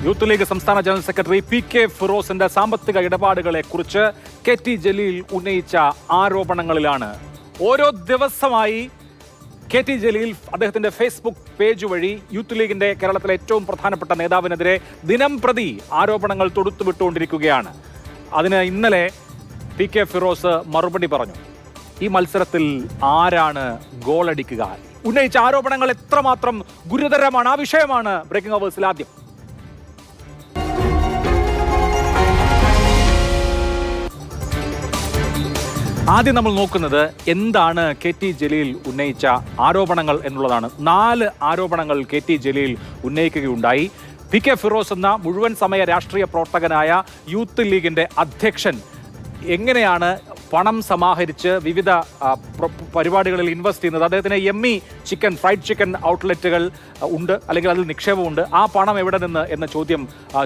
Youth league സംസ്ഥാന general secretary PK ഫിറോസിന്റെ സാമ്പത്തിക ഇടപാടുകളെ കുറിച്ച് KT ജലീൽ ഉന്നയിച്ച ആരോപണങ്ങളിലാണ്. ഓരോ ദിവസമായി KT ജലീൽ അദ്ദേഹത്തിന്റെ ഫേസ്ബുക്ക് പേജ് വഴി യൂത്ത് ലീഗിന്റെ കേരളത്തിലെ ഏറ്റവും പ്രധാനപ്പെട്ട നേതാവിനെതിരെ ദിനം പ്രതി ആരോപണങ്ങൾ തൊടുത്തുവിട്ടുകൊണ്ടിരിക്കുകയാണ്. അതിന് ഇന്നലെ PK ഫിറോസ് മറുപടി പറഞ്ഞു. ഈ മത്സരത്തിൽ ആരാണ് ഗോളടിക്കുക? ഉന്നയിച്ച ആരോപണങ്ങൾ എത്രമാത്രം ഗുരുതരമാണ്? ആ വിഷയമാണ് ബ്രേക്കിംഗ് അവേഴ്സിൽ ആദ്യം. ആദ്യം നമ്മൾ നോക്കുന്നത് എന്താണ് KT ജലീൽ ഉന്നയിച്ച ആരോപണങ്ങൾ എന്നുള്ളതാണ്. 4 ആരോപണങ്ങൾ KT ജലീൽ ഉന്നയിക്കുകയുണ്ടായി. PK ഫിറോസ് എന്ന മുഴുവൻ സമയ രാഷ്ട്രീയ പ്രവർത്തകനായ യൂത്ത് ലീഗിന്റെ അധ്യക്ഷൻ എങ്ങനെയാണ് പണം സമാഹരിച്ച് വിവിധ പരിപാടികളിൽ ഇൻവെസ്റ്റ് ചെയ്യുന്നത്? അദ്ദേഹത്തിന് എമ്മി ചിക്കൻ, ഫ്രൈഡ് ചിക്കൻ ഔട്ട്ലെറ്റുകൾ ഉണ്ട്, അല്ലെങ്കിൽ അതിൽ നിക്ഷേപമുണ്ട്. ആ പണം എവിടെ നിന്ന് എന്ന ചോദ്യം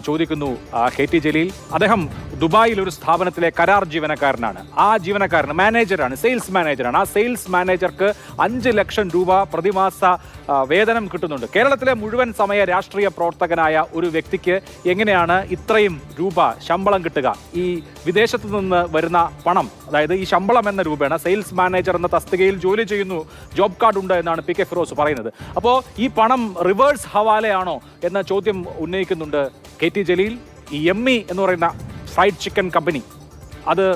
ചോദിക്കുന്നു KT ജലീൽ. അദ്ദേഹം ദുബായിൽ ഒരു സ്ഥാപനത്തിലെ കരാർ ജീവനക്കാരനാണ്. ആ ജീവനക്കാരന് മാനേജറാണ്, സെയിൽസ് മാനേജറാണ്. ആ സെയിൽസ് മാനേജർക്ക് 5 ലക്ഷം രൂപ പ്രതിമാസ വേതനം കിട്ടുന്നുണ്ട്. കേരളത്തിലെ മുഴുവൻ സമയ രാഷ്ട്രീയ പ്രവർത്തകനായ ഒരു വ്യക്തിക്ക് എങ്ങനെയാണ് ഇത്രയും രൂപ ശമ്പളം കിട്ടുക? ഈ വിദേശത്തു നിന്ന് വരുന്ന പണം, അതായത് ഈ ശമ്പളം എന്ന രൂപേണ സെയിൽസ് മാനേജർ എന്ന തസ്തികയിൽ ജോലി ചെയ്യുന്നു, ജോബ് കാർഡ് ഉണ്ട് എന്നാണ് PK ഫിറോസ് പറയുന്നത്. അപ്പോൾ ഈ പണം റിവേഴ്സ് ഹവാലയാണോ എന്ന ചോദ്യം ഉന്നയിക്കുന്നുണ്ട് KT ജലീൽ. ഈ എമ്മി എന്ന് പറയുന്ന ഫ്രൈഡ് ചിക്കൻ കമ്പനി അത്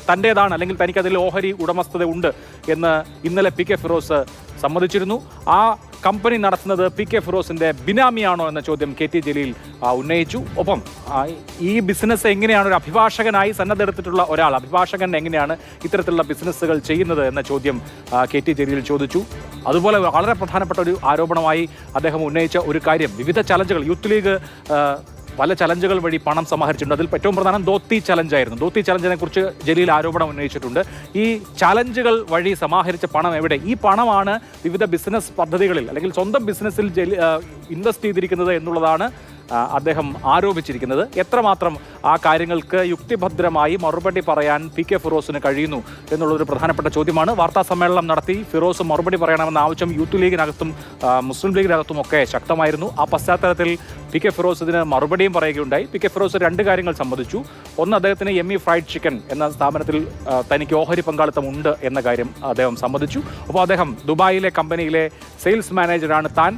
തൻ്റേതാണ്, അല്ലെങ്കിൽ തനിക്കതിൽ ഓഹരി ഉടമസ്ഥത ഉണ്ട് എന്ന് ഇന്നലെ PK ഫിറോസ് സമ്മതിച്ചിരുന്നു. ആ കമ്പനി നടത്തുന്നത് PK ഫിറോസിന്റെ ബിനാമിയാണോ എന്ന ചോദ്യം KT ജലീൽ ഉന്നയിച്ചു. ഒപ്പം ഈ ബിസിനസ് എങ്ങനെയാണ് ഒരു അഭിഭാഷകനായി സന്നദ്ധെടുത്തിട്ടുള്ള ഒരാൾ, അഭിഭാഷകൻ എങ്ങനെയാണ് ഇത്തരത്തിലുള്ള ബിസിനസ്സുകൾ ചെയ്യുന്നത് എന്ന ചോദ്യം KT ജലീൽ ചോദിച്ചു. അതുപോലെ വളരെ പ്രധാനപ്പെട്ട ഒരു ആരോപണമായി അദ്ദേഹം ഉന്നയിച്ച ഒരു കാര്യം, വിവിധ ചലഞ്ചുകൾ യൂത്ത് ലീഗ് പല ചലഞ്ചുകൾ വഴി പണം സമാഹരിച്ചിട്ടുണ്ട്. അതിൽ ഏറ്റവും പ്രധാനം ധോത്തി ചലഞ്ചായിരുന്നു. ധോത്തി ചലഞ്ചിനെ കുറിച്ച് ജലീൽ ആരോപണം ഉന്നയിച്ചിട്ടുണ്ട്. ഈ ചലഞ്ചുകൾ വഴി സമാഹരിച്ച പണം എവിടെ? ഈ പണമാണ് വിവിധ ബിസിനസ് പദ്ധതികളിൽ അല്ലെങ്കിൽ സ്വന്തം ബിസിനസ്സിൽ ഇൻവെസ്റ്റ് ചെയ്തിരിക്കുന്നത് എന്നുള്ളതാണ് അദ്ദേഹം ആരോപിച്ചിരിക്കുന്നത്. എത്രമാത്രം ആ കാര്യങ്ങൾക്ക് യുക്തിഭദ്രമായി മറുപടി പറയാൻ PK ഫിറോസിന് കഴിയുന്നു എന്നുള്ളൊരു പ്രധാനപ്പെട്ട ചോദ്യമാണ്. വാർത്താ സമ്മേളനം നടത്തി ഫിറോസ് മറുപടി പറയണമെന്ന ആവശ്യം യൂത്ത് ലീഗിനകത്തും മുസ്ലിം ലീഗിനകത്തും ഒക്കെ ശക്തമായിരുന്നു. ആ പശ്ചാത്തലത്തിൽ PK ഫിറോസ് ഇതിന് മറുപടിയും പറയുകയുണ്ടായി. PK ഫിറോസ് 2 കാര്യങ്ങൾ സമ്മതിച്ചു. ഒന്ന്, അദ്ദേഹത്തിന് എമ്മി ഫ്രൈഡ് ചിക്കൻ എന്ന സ്ഥാപനത്തിൽ തനിക്ക് ഓഹരി പങ്കാളിത്തം ഉണ്ട് എന്ന കാര്യം അദ്ദേഹം സമ്മതിച്ചു. അപ്പോൾ അദ്ദേഹം ദുബായിലെ കമ്പനിയിലെ സെയിൽസ് മാനേജറാണ് താൻ.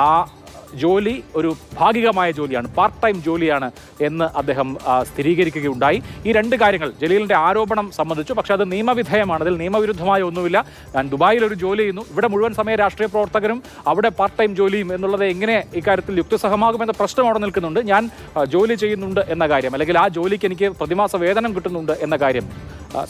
ആ ജോലി ഒരു ഭാഗികമായ ജോലിയാണ്, പാർട്ട് ടൈം ജോലിയാണ് എന്ന് അദ്ദേഹം സ്ഥിരീകരിക്കുകയുണ്ടായി. ഈ 2 കാര്യങ്ങൾ ജലീലിൻ്റെ ആരോപണം സംബന്ധിച്ചു. പക്ഷേ അത് നിയമവിധേയമാണ്, അതിൽ നിയമവിരുദ്ധമായ ഒന്നുമില്ല. ഞാൻ ദുബായിൽ ഒരു ജോലി ചെയ്യുന്നു, ഇവിടെ മുഴുവൻ സമയ രാഷ്ട്രീയ പ്രവർത്തകരും അവിടെ പാർട്ട് ടൈം ജോലിയും എന്നുള്ളത് എങ്ങനെ ഇക്കാര്യത്തിൽ യുക്തിസഹമാകുമെന്ന പ്രശ്നം അവിടെ നിൽക്കുന്നുണ്ട്. ഞാൻ ജോലി ചെയ്യുന്നുണ്ട് എന്ന കാര്യം, അല്ലെങ്കിൽ ആ ജോലിക്ക് എനിക്ക് പ്രതിമാസ വേതനം കിട്ടുന്നുണ്ട് എന്ന കാര്യം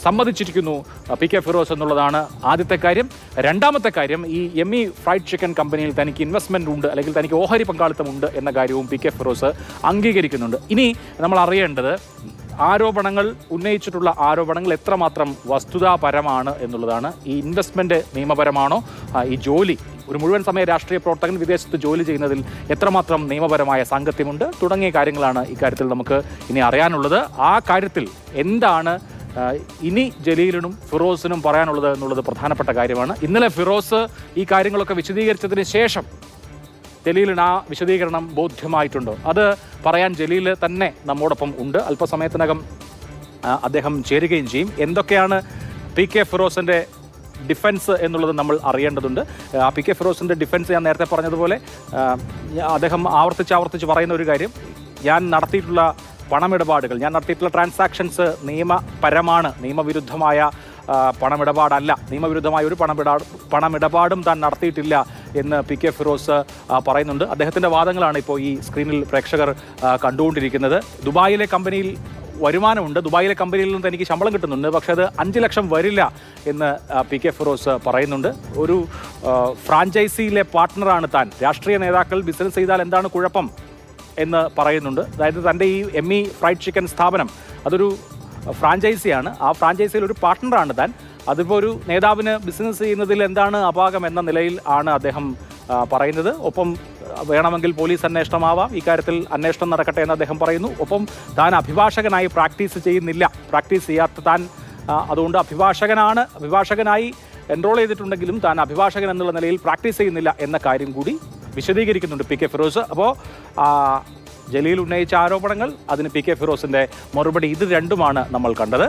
സമ്മതിച്ചിരിക്കുന്നു PK ഫിറോസ് എന്നുള്ളതാണ് ആദ്യത്തെ കാര്യം. രണ്ടാമത്തെ കാര്യം, ഈ എമ്മി ഫ്രൈഡ് ചിക്കൻ കമ്പനിയിൽ തനിക്ക് ഇൻവെസ്റ്റ്മെൻ്റ് ഉണ്ട്, അല്ലെങ്കിൽ തനിക്ക് ഓഹരി പങ്കാളിത്തമുണ്ട് എന്ന കാര്യവും PK ഫിറോസ് അംഗീകരിക്കുന്നുണ്ട്. ഇനി നമ്മൾ അറിയേണ്ടത് ആരോപണങ്ങൾ, ഉന്നയിച്ചിട്ടുള്ള ആരോപണങ്ങൾ എത്രമാത്രം വസ്തുതാപരമാണ് എന്നുള്ളതാണ്. ഈ ഇൻവെസ്റ്റ്മെൻറ്റ് നിയമപരമാണോ? ഈ ജോലി, ഒരു മുഴുവൻ സമയ രാഷ്ട്രീയ പ്രവർത്തകൻ വിദേശത്ത് ജോലി ചെയ്യുന്നതിൽ എത്രമാത്രം നിയമപരമായ സാങ്കത്യമുണ്ട് തുടങ്ങിയ കാര്യങ്ങളാണ് ഇക്കാര്യത്തിൽ നമുക്ക് ഇനി അറിയാനുള്ളത്. ആ കാര്യത്തിൽ എന്താണ് ഇനി ജലീലിനും ഫിറോസിനും പറയാനുള്ളത് എന്നുള്ളത് പ്രധാനപ്പെട്ട കാര്യമാണ്. ഇന്നലെ ഫിറോസ് ഈ കാര്യങ്ങളൊക്കെ വിശദീകരിച്ചതിന് ശേഷം ജലീലിന് ആ വിശദീകരണം ബോധ്യമായിട്ടുണ്ടോ? അത് പറയാൻ ജലീൽ തന്നെ നമ്മോടൊപ്പം ഉണ്ട്. അല്പസമയത്തിനകം അദ്ദേഹം ചേരുകയും ചെയ്യും. എന്തൊക്കെയാണ് PK ഫിറോസിൻ്റെ ഡിഫൻസ് എന്നുള്ളത് നമ്മൾ അറിയേണ്ടതുണ്ട്. PK ഫിറോസിൻ്റെ ഡിഫൻസ് ഞാൻ നേരത്തെ പറഞ്ഞതുപോലെ അദ്ദേഹം ആവർത്തിച്ച് പറയുന്ന ഒരു കാര്യം, ഞാൻ നടത്തിയിട്ടുള്ള പണമിടപാടുകൾ, ഞാൻ നടത്തിയിട്ടുള്ള ട്രാൻസാക്ഷൻസ് നിയമപരമാണ്, നിയമവിരുദ്ധമായ പണമിടപാടല്ല, നിയമവിരുദ്ധമായ ഒരു പണമിടപാടും താൻ നടത്തിയിട്ടില്ല എന്ന് PK ഫിറോസ് പറയുന്നുണ്ട്. അദ്ദേഹത്തിൻ്റെ വാദങ്ങളാണ് ഇപ്പോൾ ഈ സ്ക്രീനിൽ പ്രേക്ഷകർ കണ്ടുകൊണ്ടിരിക്കുന്നത്. ദുബായിലെ കമ്പനിയിൽ വരുമാനമുണ്ട്, ദുബായിലെ കമ്പനിയിൽ നിന്ന് തനിക്ക് ശമ്പളം കിട്ടുന്നുണ്ട്, പക്ഷേ അത് 5 ലക്ഷം വരില്ല എന്ന് PK ഫിറോസ് പറയുന്നുണ്ട്. ഒരു ഫ്രാഞ്ചൈസിയിലെ പാർട്ട്ണറാണ് താൻ, രാഷ്ട്രീയ നേതാക്കൾ ബിസിനസ് ചെയ്താൽ എന്താണ് കുഴപ്പം എന്ന് പറയുന്നുണ്ട്. അതായത് തൻ്റെ ഈ എമ്മി ഫ്രൈഡ് ചിക്കൻ സ്ഥാപനം അതൊരു ഫ്രാഞ്ചൈസിയാണ്, ആ ഫ്രാഞ്ചൈസിയിൽ ഒരു പാർട്ട്ണറാണ് താൻ. അതിപ്പോൾ ഒരു നേതാവിന് ബിസിനസ് ചെയ്യുന്നതിൽ എന്താണ് അപാകം എന്ന നിലയിൽ ആണ് അദ്ദേഹം പറയുന്നത്. ഒപ്പം വേണമെങ്കിൽ പോലീസ് അന്വേഷണമാവാം, ഇക്കാര്യത്തിൽ അന്വേഷണം നടക്കട്ടെ എന്ന് അദ്ദേഹം പറയുന്നു. ഒപ്പം താൻ അഭിഭാഷകനായി പ്രാക്ടീസ് ചെയ്യാത്ത താൻ അതുകൊണ്ട് അഭിഭാഷകനായി എൻറോൾ ചെയ്തിട്ടുണ്ടെങ്കിലും താൻ അഭിഭാഷകൻ എന്നുള്ള നിലയിൽ പ്രാക്ടീസ് ചെയ്യുന്നില്ല എന്ന കാര്യം കൂടി വിശദീകരിക്കുന്നുണ്ട് PK ഫിറോസ്. അപ്പോൾ ജലീൽ ഉന്നയിച്ച ആരോപണങ്ങൾ, അതിന് പി കെ ഫിറോസിന്റെ മറുപടി, ഇത് രണ്ടുമാണ് നമ്മൾ കണ്ടത്.